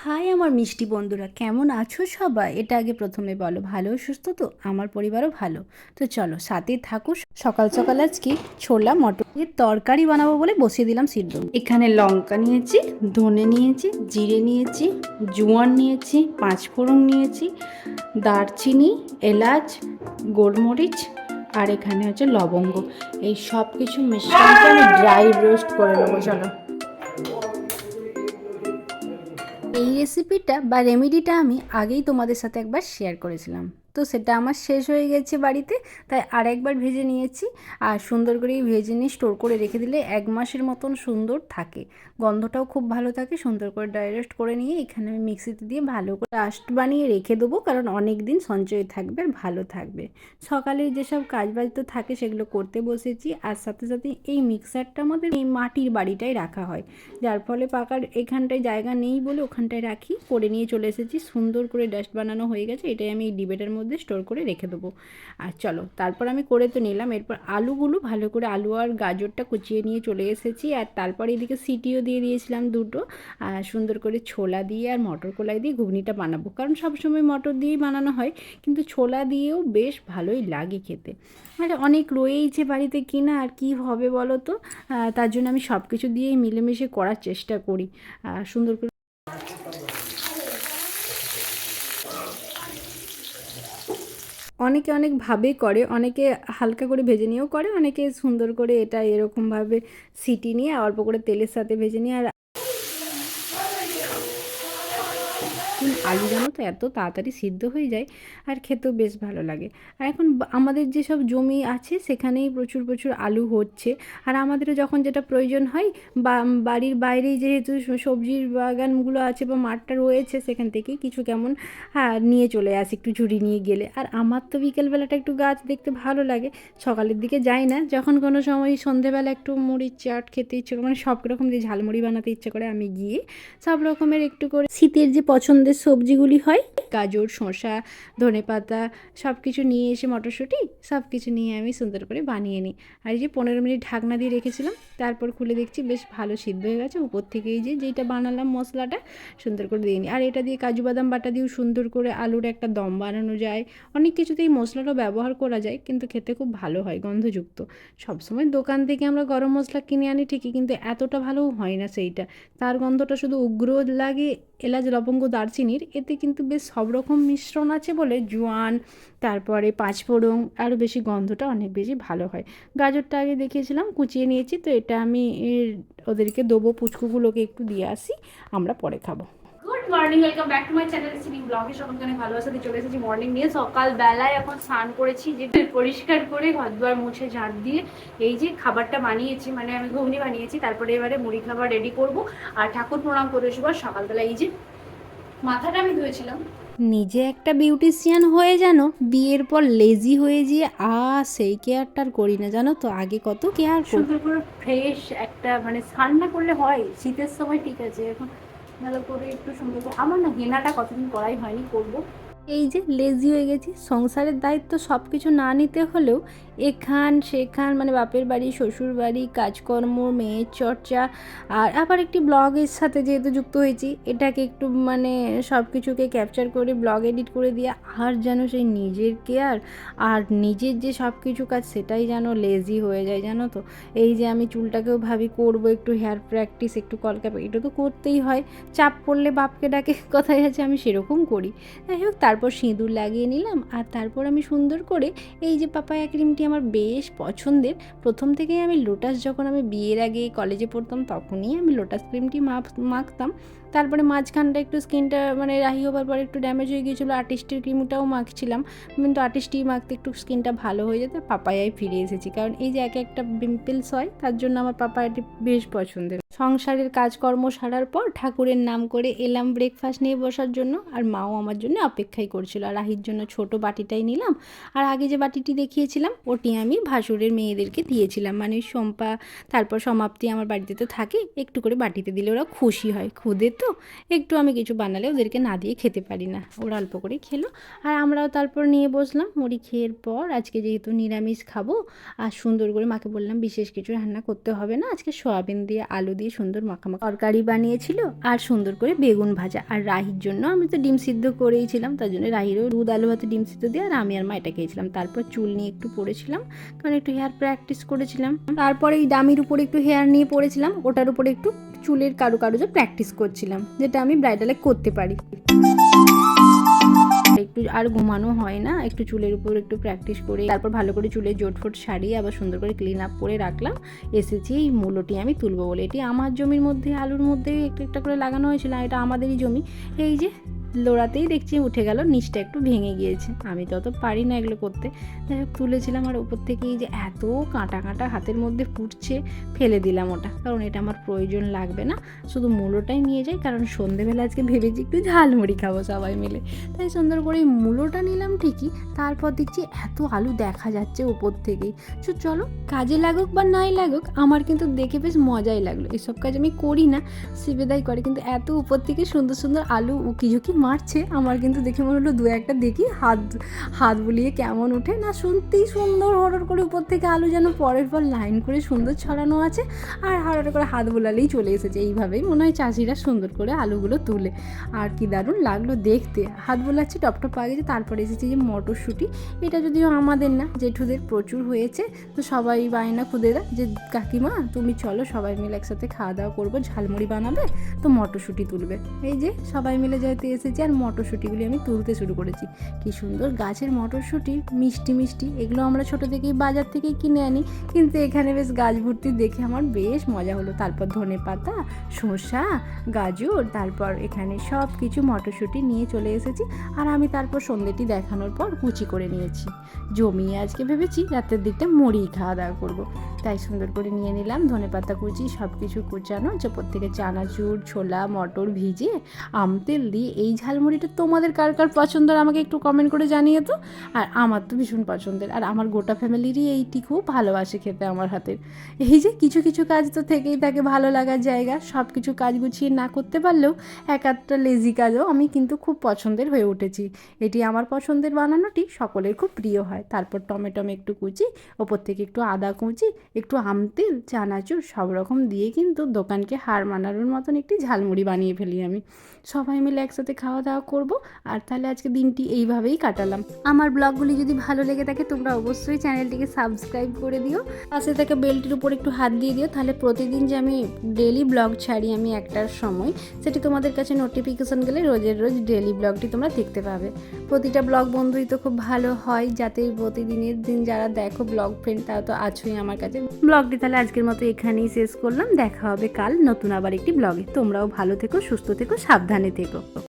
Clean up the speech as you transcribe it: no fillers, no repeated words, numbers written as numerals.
High আমার মিষ্টি বন্ধুরা, কেমন আছো সবাই? এটা আগে প্রথমে বলো, ভালো সুস্থ তো? আমার পরিবারও ভালো। তো চলো সাথেই থাকো। সকাল সকাল আজকে ছোলা মটরের তরকারি বানাবো বলে বসিয়ে দিলাম সিদ্ধ। এখানে লঙ্কা নিয়েছি, ধনে নিয়েছি, জিরে নিয়েছি, জোয়ান নিয়েছি, পাঁচফোড়ন নিয়েছি, দারচিনি, এলাচ, গোলমরিচ আর এখানে হচ্ছে লবঙ্গ। এই সব কিছু মিশ্রণকে আমি ড্রাই রোস্ট করে নেবো। চলো, এই রেসিপিটা বা রেমেডিটা আমি আগেই তোমাদের সাথে একবার শেয়ার করেছিলাম, তো সেটা আমার শেষ হয়ে গেছে বাড়িতে, তাই আর একবার ভেজে নিয়েছি। আর সুন্দর করে ভেজে নিয়ে স্টোর করে রেখে দিলে 1 মাসের মতন সুন্দর থাকে, গন্ধটাও খুব ভালো থাকে। সুন্দর করে ড্রাই রোস্ট করে নিয়ে এখানে আমি মিক্সিতে দিয়ে ভালো করে পেস্ট বানিয়ে রেখে দেবো, কারণ অনেক দিন সঞ্চয় থাকবে আর ভালো থাকবে। সকালে যেসব কাজবাজ তো থাকে সেগুলো করতে বসেছি, আর সাথে সাথে এই মিক্সারটা আমাদের এই মাটির বাড়িটাই রাখা হয়, যার ফলে পাকার এখানটায় জায়গা নেই বলে ওখানটায় রাখি। করে নিয়ে চলে এসেছি, সুন্দর করে ডাস্ট বানানো হয়ে গেছে। এটাই আমি এই ডিবেটার মধ্যে স্টোর করে রেখে দেবো। আর চলো, তারপর আমি করে তো নিলাম। এরপর আলুগুলো ভালো করে, আলু আর গাজরটা কুচিয়ে নিয়ে চলে এসেছি। আর তারপর এদিকে সিটিও দিয়ে দিয়েছিলাম দুটো। আর সুন্দর করে ছোলা দিয়ে আর মটর কলাই দিয়ে ঘুগনিটা বানাবো, কারণ সবসময় মটর দিয়েই বানানো হয়, কিন্তু ছোলা দিয়েও বেশ ভালোই লাগে খেতে। আর অনেক রয়েইছে বাড়িতে কিনা, আর কি হবে বলো তো। তার জন্য আমি সব কিছু দিয়েই মিলেমিশে করার চেষ্টা করি। সুন্দর করে অনেকে অনেকভাবে করে, অনেকে হালকা করে ভেজে নিয়েও করে, অনেকে সুন্দর করে এটা এরকমভাবে সিটি নিয়ে অল্প করে তেলের সাথে ভেজে নিয়ে। আর আলু জানো তো এত তাড়াতাড়ি সিদ্ধ হয়ে যায়, আর খেতেও বেশ ভালো লাগে। আর এখন আমাদের যেসব জমি আছে সেখানেই প্রচুর প্রচুর আলু হচ্ছে। আর আমাদেরও যখন যেটা প্রয়োজন হয়, বা বাড়ির বাইরেই যেহেতু সবজির বাগানগুলো আছে বা মাঠটা রয়েছে, সেখান থেকেই কিছু কেমন নিয়ে চলে আসি একটু ঝুড়ি নিয়ে গেলে। আর আমার তো বিকেলবেলাটা একটু গাছ দেখতে ভালো লাগে, সকালের দিকে যাই না। যখন কোনো সময় সন্ধেবেলা একটু মুড়ির চাট খেতে ইচ্ছে করে, মানে সব রকম যে ঝালমুড়ি বানাতে ইচ্ছে করে, আমি গিয়ে সব রকমের একটু করে শীতের যে পছন্দের সবজিগুলি হয়, গাজর, শসা, ধনেপাতা সব কিছু নিয়ে এসে, মটরশুঁটি সব কিছু নিয়ে আমি সুন্দর করে বানিয়ে নিই। আর এই যে 15 মিনিট ঢাকনা দিয়ে রেখেছিলাম, তারপর খুলে দেখছি বেশ ভালো সিদ্ধ হয়ে গেছে। উপর থেকে এই যে যেইটা বানালাম মশলাটা সুন্দর করে দিয়ে নিই। আর এটা দিয়ে কাজু বাদাম বাটা দিয়েও সুন্দর করে আলুর একটা দম বানানো যায়। অনেক কিছুতেই মশলাটাও ব্যবহার করা যায়, কিন্তু খেতে খুব ভালো হয়, গন্ধযুক্ত। সবসময় দোকান থেকে আমরা গরম মশলা কিনে আনি ঠিকই, কিন্তু এতটা ভালোও হয় না সেইটা। তার গন্ধটা শুধু উগ্র লাগে এলাচ, লবঙ্গ, দারচিনির। এতে কিন্তু বেশ সব রকম মিশ্রণ আছে বলে জোয়ান, তারপরে পাঁচফোড়ন, আরও বেশি গন্ধটা অনেক বেশি ভালো হয়। গাজরটা আগে দেখিয়েছিলাম, কুচিয়ে নিয়েছি, তো এটা আমি ওদেরকে দেবো, পুচকুগুলোকে একটু দিয়ে আসি, আমরা পরে খাবো। Good morning, welcome back to my channel Sini ব্লগে। সকালখানে ভালোবাসাতে চলে এসেছি মর্নিং নিয়ে। সকালবেলায় এখন স্নান করেছি, যে পরিষ্কার করে ঘর দুয়ার মুছে ঝাঁট দিয়ে এই যে খাবারটা বানিয়েছি, মানে আমি ঘুগনি বানিয়েছি। তারপরে এবারে মুড়ি খাবার রেডি করব, আর ঠাকুর প্রণাম করে এসব। সকালবেলা এই যে মাথাটা আমি ধুয়েছিলাম। নিজে একটা বিউটিশিয়ান হয়ে যেন বিয়ের পর লেজি হয়ে যেয়ে সেই কেয়ারটা আর করি না, জানো তো। আগে কত কেয়ার সুন্দর করে ফ্রেশ একটা, মানে স্নান না করলে হয় শীতের সময়, ঠিক আছে, এখন ভালো করে একটু সুন্দর করে। আমার না হেনাটা কতদিন করাই হয়নি, করবো। এই যে লেজি হয়ে গেছি, সংসারের দায়িত্ব সব কিছু না নিতে হলেও এখান সেখান, মানে বাপের বাড়ি, শ্বশুর বাড়ি, কাজকর্ম, মেয়ের চর্চা, আর আবার একটি ব্লগের সাথে যেহেতু যুক্ত হয়েছি, এটাকে একটু মানে সব কিছুকে ক্যাপচার করে ব্লগ এডিট করে দিয়ে, আর যেন সেই নিজের কেয়ার আর নিজের যে সব কিছু কাজ, সেটাই যেন লেজি হয়ে যায়, জানো তো। এই যে আমি চুলটাকেও ভাবি করবো একটু হেয়ার প্র্যাকটিস, একটু কলকাতা, এটা তো করতেই হয়। চাপ পড়লে বাপকে ডাকে কথাই আছে, আমি সেরকম করি। যাই হোক, তারপর সিঁদুর লাগিয়ে নিলাম। আর তারপর আমি সুন্দর করে এই যে পাপায়া ক্রিমটি আমার বেশ পছন্দের, প্রথম থেকেই আমি লোটাস, যখন আমি বিয়ের আগে কলেজে পড়তাম তখনই আমি লোটাস ক্রিমটি মাখতাম। তারপরে মাঝখানটা একটু স্কিনটা মানে রাহি হবার পর একটু ড্যামেজ হয়ে গিয়েছিলো, আর্টিস্টের ক্রিমটাও মাখছিলাম, কিন্তু আর্টিস্টই মাখতে একটু স্কিনটা ভালো হয়ে যেতে পাপায়ায় ফিরে এসেছি, কারণ এই যে একে একটা পিম্পলস হয়, তার জন্য আমার পাপায়াটি বেশ পছন্দের। সংসারের কাজকর্ম সারার পর ঠাকুরের নাম করে এলাম ব্রেকফাস্ট নিয়ে বসার জন্য, আর মাও আমার জন্য অপেক্ষাই করছিল। আর রাহির জন্য ছোট বাটিটাই নিলাম, আর আগে যে বাটিটি দেখিয়েছিলাম ওটি আমি ভাসুরের মেয়েদেরকে দিয়েছিলাম, মানে শম্পা, তারপর সমাপ্তি আমার বাড়িতে তো থাকে, একটু করে বাটিতে দিলে ওরা খুশি হয়। খুদে তো একটু আমি কিছু বানালে ওদেরকে না দিয়ে খেতে পারি না, ওরা অল্প করে খেলো। আর আমরাও তারপর নিয়ে বসলাম মুড়ি খেয়ের পর। আজকে যেহেতু নিরামিষ খাবো, আর সুন্দর করে মাকে বললাম বিশেষ কিছু রান্না করতে হবে না, আজকে সয়াবিন দিয়ে আলু দিয়ে দিয়ে সুন্দর মাখামাখা তরকারি বানিয়েছিল, আর সুন্দর করে বেগুন ভাজা। আর রাহির জন্য আমি তো ডিম সিদ্ধ করেইছিলাম, তার জন্য রাহিরও দুধ আলু ভাতে ডিম সিদ্ধ দিয়ে, আর আমি আর মা এটা খেয়েছিলাম। তারপর চুল নিয়ে একটু পড়েছিলাম, কারণ একটু হেয়ার প্র্যাকটিস করেছিলাম। তারপরে এই ডামির উপরে একটু হেয়ার নিয়ে পড়েছিলাম, ওটার উপরে একটু চুলের কারুকার্য প্র্যাকটিস করছিলাম, যেটা আমি ব্রাইডালে করতে পারি। একটু আর ঘুমানো হয় না, একটু চুলের উপর একটু প্র্যাকটিস করে তারপর ভালো করে চুলের জোটফোট সারিয়ে আবার সুন্দর করে ক্লিন আপ করে রাখলাম। এসেছি এই মূলোটি আমি তুলবো বলে। এটি আমার জমির মধ্যে আলুর মধ্যে একটু একটা করে লাগানো হয়েছিল, এটা আমাদেরই জমি। এই যে লোড়াতেই দেখছি উঠে গেল, নিচটা একটু ভেঙে গিয়েছে। আমি তো অত পারি না এগুলো করতে, যাই হোক তুলেছিলাম। আর ওপর থেকে এই যে এত কাঁটা কাঁটা হাতের মধ্যে ফুটছে, ফেলে দিলাম ওটা, কারণ এটা আমার প্রয়োজন লাগবে না, শুধু মূলোটাই নিয়ে যাই। কারণ সন্ধেবেলা আজকে ভেবেছি একটু ঝালমুড়ি খাবো সবাই মিলে, তাই সুন্দর করে মূলোটা নিলাম ঠিকই। তারপর দেখছি এত আলু দেখা যাচ্ছে ওপর থেকেই। চলো কাজে লাগুক বা নাই লাগুক, আমার কিন্তু দেখে বেশ মজাই লাগলো। এসব কাজ আমি করি না, শিবেদাই করে, কিন্তু এত উপর থেকে সুন্দর সুন্দর আলু উকি ঝুঁকি মারছে, আমার কিন্তু দেখে মনে হলো দু একটা দেখি হাত বুলিয়ে কেমন ওঠে না। শুনতেই সুন্দর, হরর করে উপর থেকে আলু যেন পরের পর লাইন করে সুন্দর ছড়ানো আছে, আর হরর করে হাত বোলালেই চলে এসেছে। এইভাবেই মনে হয় চাষিরা সুন্দর করে আলুগুলো তুলে। আর কি দারুণ লাগলো দেখতে, হাত বোলাচ্ছে, টপটপ পা গেছে। তারপরে এসেছে যে মটরশুঁটি, এটা যদিও আমাদের না, জেঠুদের প্রচুর হয়েছে, তো সবাই বায়না খুদেরা যে কাকিমা তুমি চলো সবাই মিলে একসাথে খাওয়া দাওয়া করবো, ঝালমুড়ি বানাবে, তো মটরশুঁটি তুলবে। এই যে সবাই মিলে যেতে এসেছে, আর মটরশুঁটিগুলি আমি তুলতে শুরু করেছি। কি সুন্দর গাছের মটরশুঁটি, মিষ্টি মিষ্টি। এগুলো আমরা ছোটো থেকেই বাজার থেকেই কিনে আনি, কিন্তু এখানে বেশ গাছ ভর্তি দেখে আমার বেশ মজা হলো। তারপর ধনেপাতা, শসা, গাজর, তারপর এখানে সব কিছু মটরশুঁটি নিয়ে চলে এসেছি। আর আমি তারপর সন্ধ্যেটি দেখানোর পর কুচি করে নিয়েছি। জমিয়ে আজকে ভেবেছি রাতের দিকটা মুড়ি খাওয়া দাওয়া করবো, তাই সুন্দর করে নিয়ে নিলাম ধনেপাতা কুচি, সব কিছু কুচানো, ওপর থেকে চানাচুর, ছোলা, মটর ভিজিয়ে আমতেল দিয়ে এই ঝালমুড়িটা তোমাদের কার কার পছন্দের আমাকে একটু কমেন্ট করে জানিয়ে তো। আর আমার তো ভীষণ পছন্দের, আর আমার গোটা ফ্যামিলিরই এইটি খুব ভালোবাসে খেতে আমার হাতের। এই যে কিছু কিছু কাজ তো থেকেই থাকে ভালো লাগার জায়গা, সব কিছু কাজ গুছিয়ে না করতে পারলেও এক একটা লেজি কাজও আমি কিন্তু খুব পছন্দের হয়ে উঠেছি। এটি আমার পছন্দের বানানোটি সকলের খুব প্রিয় হয়। তারপর টমেটো একটু কুচি, ওপর থেকে একটু আদা কুচি, একটু আমতেল, চানাচুর সব রকম দিয়ে কিন্তু দোকানকে হার মানানোর মতন একটি ঝালমুড়ি বানিয়ে ফেলি আমি। সবাই মিলে একসাথে খাওয়া দাওয়া করব, আর তাহলে আজকে দিনটি এইভাবেই কাটালাম। আমার ব্লগগুলি যদি ভালো লেগে থাকে তোমরা অবশ্যই চ্যানেলটিকে সাবস্ক্রাইব করে দিও, পাশে থেকে বেলটির উপর একটু হাত দিয়ে দিও, তাহলে প্রতিদিন যে আমি ডেলি ব্লগ ছাড়ি আমি একটার সময়, সেটি তোমাদের কাছে নোটিফিকেশন গেলে রোজের রোজ ডেলি ব্লগটি তোমরা দেখতে পাবে। প্রতিটা ব্লগ বন্ধুই তো খুব ভালো হয়, যাতে প্রতিদিনের দিন যারা দেখো ব্লগ ফ্রেন্ড তারা তো আছোই আমার কাছে। ব্লগটি তাহলে আজকের মতো এখানেই শেষ করলাম, দেখা হবে কাল নতুন আবার একটি ব্লগে। তোমরাও ভালো থেকো, সুস্থ থেকো, সাবধানে থেকো।